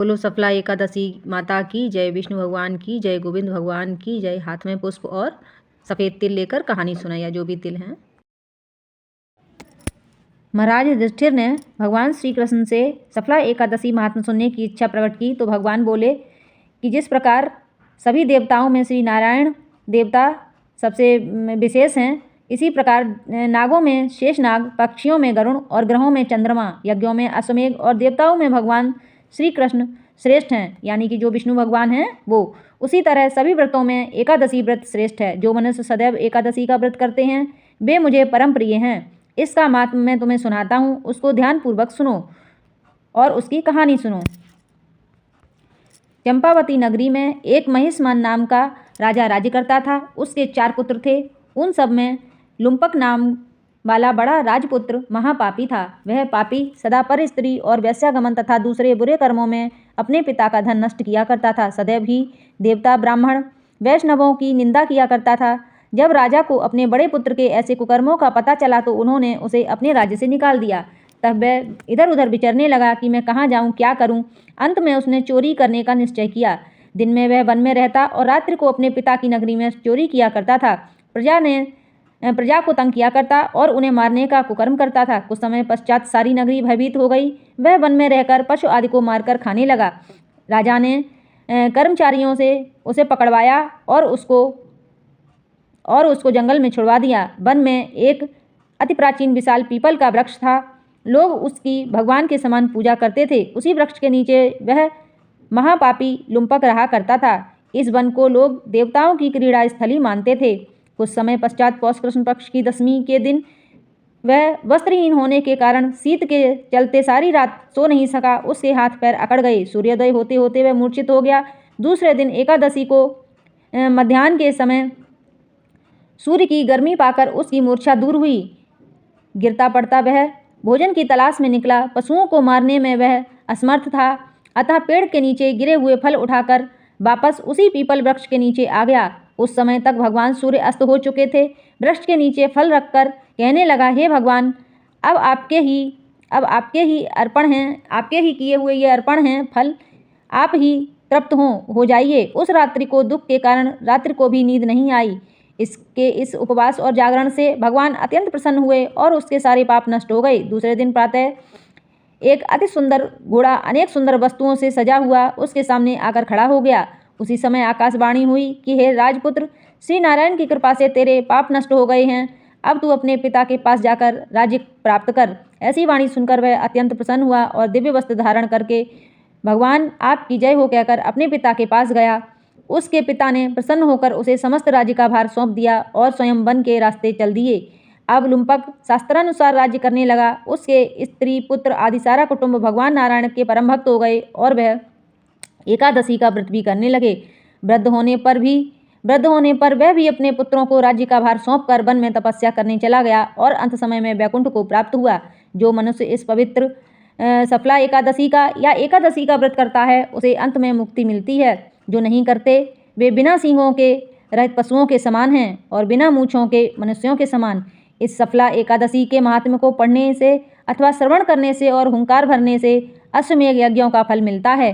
बोलो सफला एकादशी माता की जय, विष्णु भगवान की जय, गोविंद भगवान की जय। हाथ में पुष्प और सफ़ेद तिल लेकर कहानी सुनाया, जो भी तिल हैं। महाराज युधिष्ठिर ने भगवान श्री कृष्ण से सफला एकादशी महात्म सुनने की इच्छा प्रकट की तो भगवान बोले कि जिस प्रकार सभी देवताओं में श्री नारायण देवता सबसे विशेष हैं, इसी प्रकार नागों में शेषनाग, पक्षियों में गरुड़ और ग्रहों में चंद्रमा, यज्ञों में अश्वमेघ और देवताओं में भगवान श्री कृष्ण श्रेष्ठ हैं, यानी कि जो विष्णु भगवान हैं वो। उसी तरह सभी व्रतों में एकादशी व्रत श्रेष्ठ है। जो मनुष्य सदैव एकादशी का व्रत करते हैं वे मुझे परम प्रिय हैं। इसका महात्म्य मैं तुम्हें सुनाता हूँ, उसको ध्यानपूर्वक सुनो और उसकी कहानी सुनो। चंपावती नगरी में एक महिष्मान नाम का राजा राज्य करता था। उसके 4 पुत्र थे। उन सब में लुम्पक नाम वाला बड़ा राजपुत्र महापापी था। वह पापी सदा पर स्त्री और वेश्यागमन तथा दूसरे बुरे कर्मों में अपने पिता का धन नष्ट किया करता था। सदैव ही देवता, ब्राह्मण, वैष्णवों की निंदा किया करता था। जब राजा को अपने बड़े पुत्र के ऐसे कुकर्मों का पता चला तो उन्होंने उसे अपने राज्य से निकाल दिया। तब वह इधर उधर विचरने लगा कि मैं कहाँ जाऊँ, क्या करूँ। अंत में उसने चोरी करने का निश्चय किया। दिन में वह वन में रहता और रात्रि को अपने पिता की नगरी में चोरी किया करता था। प्रजा को तंग किया करता और उन्हें मारने का कुकर्म करता था। कुछ समय पश्चात सारी नगरी भयभीत हो गई। वह वन में रहकर पशु आदि को मारकर खाने लगा। राजा ने कर्मचारियों से उसे पकड़वाया और उसको जंगल में छुड़वा दिया। वन में एक अति प्राचीन विशाल पीपल का वृक्ष था। लोग उसकी भगवान के समान पूजा करते थे। उसी वृक्ष के नीचे वह महापापी लुम्पक रहा करता था। इस वन को लोग देवताओं की क्रीड़ा स्थली मानते थे। कुछ समय पश्चात पौष कृष्ण पक्ष की दशमी के दिन वह वस्त्रहीन होने के कारण शीत के चलते सारी रात सो नहीं सका। उसके हाथ पैर अकड़ गए। सूर्योदय होते होते वह मूर्छित हो गया। दूसरे दिन एकादशी को मध्याह्न के समय सूर्य की गर्मी पाकर उसकी मूर्छा दूर हुई। गिरता पड़ता वह भोजन की तलाश में निकला। पशुओं को मारने में वह असमर्थ था, अतः पेड़ के नीचे गिरे हुए फल उठाकर वापस उसी पीपल वृक्ष के नीचे आ गया। उस समय तक भगवान सूर्य अस्त हो चुके थे। वृक्ष के नीचे फल रखकर कहने लगा, हे भगवान, अब आपके ही अर्पण हैं, आपके ही किए हुए ये अर्पण हैं फल, आप ही तृप्त हो जाइए। उस रात्रि को दुख के कारण रात्रि को भी नींद नहीं आई। इस उपवास और जागरण से भगवान अत्यंत प्रसन्न हुए और उसके सारे पाप नष्ट हो गए। दूसरे दिन प्रातः एक अति सुंदर घोड़ा अनेक सुंदर वस्तुओं से सजा हुआ उसके सामने आकर खड़ा हो गया। उसी समय आकाशवाणी हुई कि हे राजपुत्र, श्री नारायण की कृपा से तेरे पाप नष्ट हो गए हैं। अब तू अपने पिता के पास जाकर राज्य प्राप्त कर। ऐसी वाणी सुनकर वह अत्यंत प्रसन्न हुआ और दिव्य वस्त्र धारण करके भगवान आपकी जय हो कहकर अपने पिता के पास गया। उसके पिता ने प्रसन्न होकर उसे समस्त राज्य का भार सौंप दिया और स्वयं वन के रास्ते चल दिए। अब लुम्पक शास्त्रानुसार राज्य करने लगा। उसके स्त्री, पुत्र आदि सारा कुटुंब भगवान नारायण के परम भक्त हो गए और वह एकादशी का व्रत भी करने लगे। वृद्ध होने पर वह भी अपने पुत्रों को राज्य का भार सौंपकर वन में तपस्या करने चला गया और अंत समय में वैकुंठ को प्राप्त हुआ। जो मनुष्य इस पवित्र सफला एकादशी का या एकादशी का व्रत करता है उसे अंत में मुक्ति मिलती है। जो नहीं करते वे बिना सींगों के रहित पशुओं के समान हैं और बिना मूँछों के मनुष्यों के समान। इस सफला एकादशी के महात्म्य को पढ़ने से अथवा श्रवण करने से और हुंकार भरने से अश्वमेध यज्ञों का फल मिलता है।